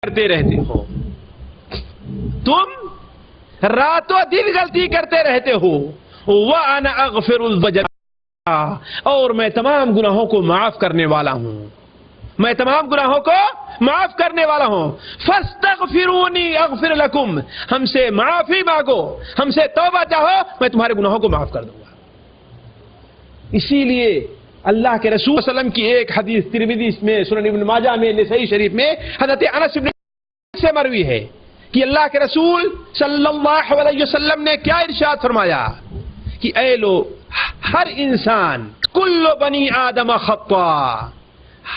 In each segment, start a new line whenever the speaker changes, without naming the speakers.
کرتے رہتے ہو، تم راتوں دن غلطی کرتے رہتے ہو، وَأَنَا أَغْفِرُ الذُّنُوبَ، اور میں تمام گناہوں کو معاف کرنے والا ہوں، میں تمام گناہوں کو معاف کرنے والا ہوں، فَاسْتَغْفِرُونِي أَغْفِرْ لَكُمْ، ہم سے معافی مانگو، ہم سے توبہ چاہو، میں تمہارے گناہوں کو معاف کر دوں گا۔ اسی لیے اللہ کے رسول صلی اللہ علیہ وسلم کی ایک حدیث ترمذی میں، سنن ابن ماجہ میں، نسائی شریف میں حضرت انس بن سے مروی ہے کہ اللہ کے رسول صلی اللہ علیہ وسلم نے کیا ارشاد فرمایا کہ اے لوگ، ہر انسان، کل بنی آدم خطاء،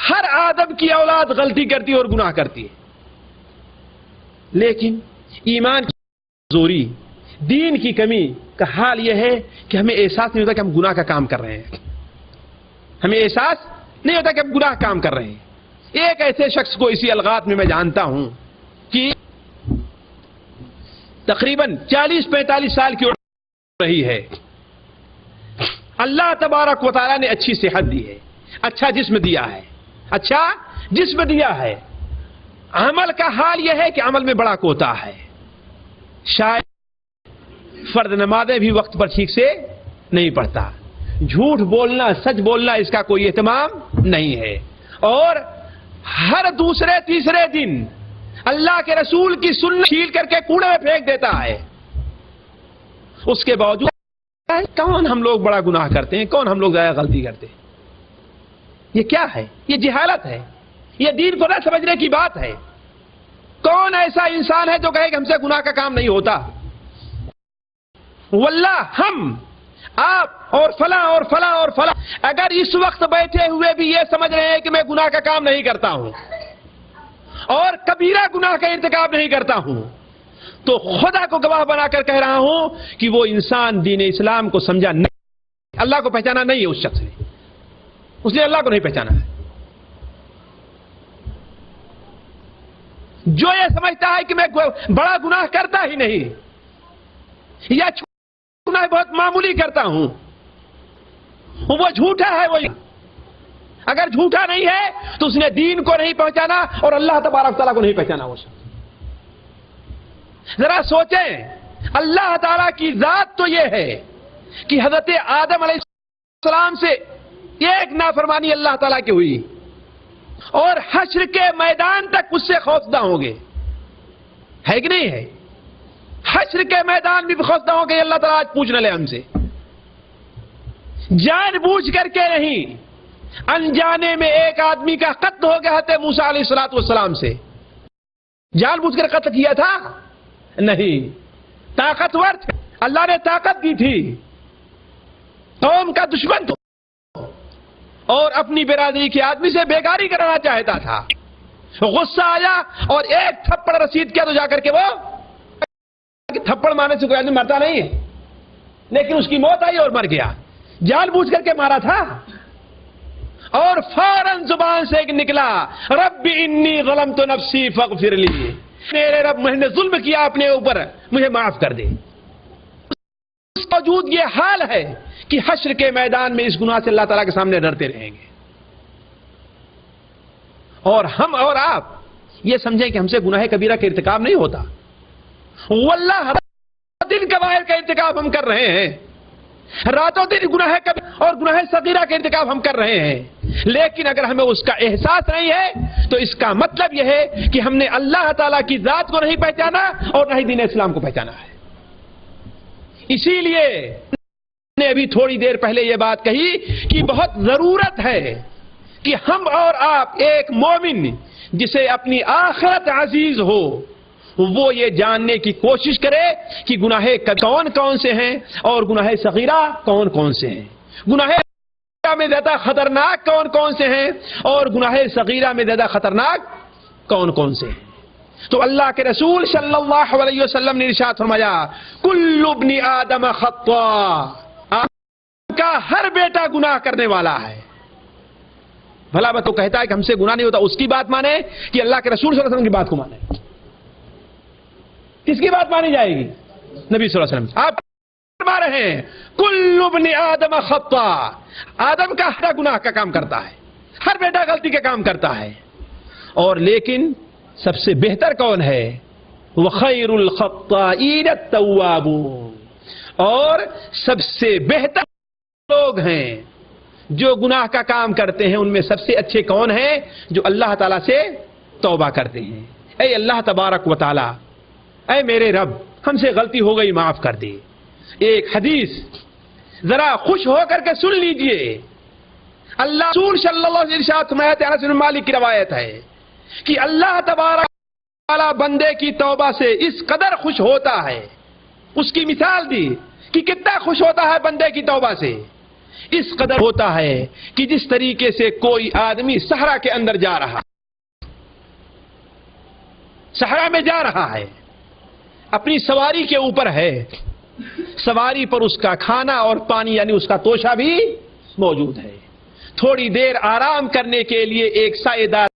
ہر آدم کی اولاد غلطی کرتی ہے اور گناہ کرتی ہے، لیکن ایمان کی کمزوری، دین کی کمی کا حال یہ ہے کہ ہمیں احساس نہیں ہوتا کہ ہم گناہ کا کام کر رہے ہیں، ہمیں احساس نہیں ہوتا کہ ہم گناہ کام کر رہے ہیں۔ ایک ایسے شخص کو اسی الغات میں جانتا ہوں کہ تقریباً 40-45 سال کی عمر رہی ہے، اللہ تبارک و تعالیٰ نے اچھی صحت دی ہے، اچھا جسم دیا ہے، اچھا جسم دیا ہے، عمل کا حال یہ ہے کہ عمل میں بڑا کوتا ہے، شاید فرض نمازیں بھی وقت پر ٹھیک سے نہیں پڑھتا، جھوٹ بولنا، سچ بولنا اس کا کوئی اہتمام نہیں ہے، اور ہر دوسرے تیسرے دن اللہ کے رسول کی سنت چھیل کر کے کوڑے میں پھینک دیتا ہے۔ اس کے باوجود کون ہم لوگ بڑا گناہ کرتے ہیں، کون ہم لوگ زیادہ غلطی کرتے ہیں؟ یہ کیا ہے؟ یہ جہالت ہے، یہ دین کو نہ سمجھنے کی بات ہے۔ کون ایسا انسان ہے جو کہے کہ ہم سے گناہ کا کام نہیں ہوتا؟ واللہ ہم، آپ اور فلاں اور فلاں اور فلاں اگر اس وقت بیٹھے ہوئے بھی یہ سمجھ رہے ہیں کہ میں گناہ کا کام نہیں کرتا ہوں اور کبیرہ گناہ کا ارتکاب نہیں کرتا ہوں، تو خدا کو گواہ بنا کر کہہ رہا ہوں کہ وہ انسان دین اسلام کو سمجھا نہیں، اللہ کو پہچانا نہیں ہے اس شخص نے، اس نے اللہ کو نہیں پہچانا ہے۔ جو یہ سمجھتا ہے کہ میں بڑا گناہ کرتا ہی نہیں یا گناہ بہت معمولی کرتا ہوں، وہ جھوٹا ہے۔ وہ اگر جھوٹا نہیں ہے تو اس نے دین کو نہیں پہچانا اور اللہ تبارک تعالیٰ کو نہیں پہچانا۔ وہ شخص ذرا سوچیں، اللہ تعالیٰ کی ذات تو یہ ہے کہ حضرت آدم علیہ السلام سے ایک نافرمانی اللہ تعالیٰ کی ہوئی اور حشر کے میدان تک اس سے خوفزدہ ہوں گے، ہے کہ نہیں ہے؟ حشر کے میدان بھی خوفزدہ ہوں گے، اللہ تعالیٰ آج پوچھ نہ لے ہم سے، جان بوجھ کر کے نہیں، انجانے میں ایک آدمی کا قتل ہو گیا حضرت موسیٰ علیہ السلام سے، جان بوجھ کر قتل کیا تھا؟ نہیں، طاقتور تھے، اللہ نے طاقت دی تھی، قوم کا دشمن تھا اور اپنی برادری کے آدمی سے بیگاری کرانا چاہتا تھا، غصہ آیا اور ایک تھپڑ رسید کیا تو جا کر کے وہ تھپڑ مارنے سے کوئی آدمی مرتا نہیں ہے، لیکن اس کی موت آئی اور مر گیا، جان بوجھ کر کے مارا تھا، اور فوراً زبان سے نکلا، رب انی ظلمت نفسی فاغفر لی، میرے رب میں نے ظلم کیا اپنے اوپر، مجھے معاف کر دے۔ اس باوجود یہ حال ہے کہ حشر کے میدان میں اس گناہ سے اللہ تعالیٰ کے سامنے ڈرتے رہیں گے، اور ہم اور آپ یہ سمجھیں کہ ہم سے گناہ کبیرہ کا ارتکاب نہیں ہوتا، واللہ دن کبائر کا ارتکاب ہم کر رہے ہیں، راتوں دن گناہ کبیرہ اور گناہ صغیرہ کا ارتکاب ہم کر رہے ہیں، لیکن اگر ہمیں اس کا احساس نہیں ہے تو اس کا مطلب یہ ہے کہ ہم نے اللہ تعالیٰ کی ذات کو نہیں پہچانا اور نہ ہی دین اسلام کو پہچانا ہے۔ اسی لیے نے ابھی تھوڑی دیر پہلے یہ بات کہی کہ بہت ضرورت ہے کہ ہم اور آپ ایک مومن جسے اپنی آخرت عزیز ہو وہ یہ جاننے کی کوشش کرے کہ گناہ کون کون سے ہیں اور گناہ صغیرہ کون کون سے ہیں، گناہ میں زیادہ خطرناک کون کون سے ہیں اور گناہ صغیرہ میں زیادہ خطرناک کون کون سے ہیں۔ تو اللہ کے رسول صلی اللہ علیہ وسلم نے ارشاد فرمایا، کل ابن آدم خطاء، آدم کا ہر بیٹا گناہ کرنے والا ہے۔ بھلا تو کہتا ہے کہ ہم سے گناہ نہیں ہوتا، اس کی بات مانے کہ اللہ کے رسول صلی اللہ علیہ وسلم کی بات کو مانے؟ کس کی بات مانی جائے گی؟ نبی صلی اللہ علیہ وسلم۔ آپ فرما رہے ہیں کل ابن آدم خطاء، آدم کا ہر گناہ کا کام کرتا ہے، ہر بیٹا غلطی کا کام کرتا ہے، اور لیکن سب سے بہتر کون ہے؟ وَخَيْرُ الْخَطَّائِينَ التَّوَّابُونَ، اور سب سے بہتر لوگ ہیں جو گناہ کا کام کرتے ہیں، ان میں سب سے اچھے کون ہیں؟ جو اللہ تعالیٰ سے توبہ کرتے ہیں۔ اے اللہ تبارک و تعالی، اے میرے رب، ہم سے غلطی ہو گئی، معاف کر دے۔ ایک حدیث ذرا خوش ہو کر کے سن لیجئے، اللہ رسول صلی اللہ علیہ وسلم انس بن مالک کی روایت ہے کہ اللہ تبارک و تعالی بندے کی توبہ سے اس قدر خوش ہوتا ہے، اس کی مثال دی کہ کتنا خوش ہوتا ہے بندے کی توبہ سے، اس قدر ہوتا ہے کہ جس طریقے سے کوئی آدمی صحرا کے اندر جا رہا، صحرا میں جا رہا ہے، اپنی سواری کے اوپر ہے، سواری پر اس کا کھانا اور پانی یعنی اس کا توشہ بھی موجود ہے، تھوڑی دیر آرام کرنے کے لیے ایک سائے دار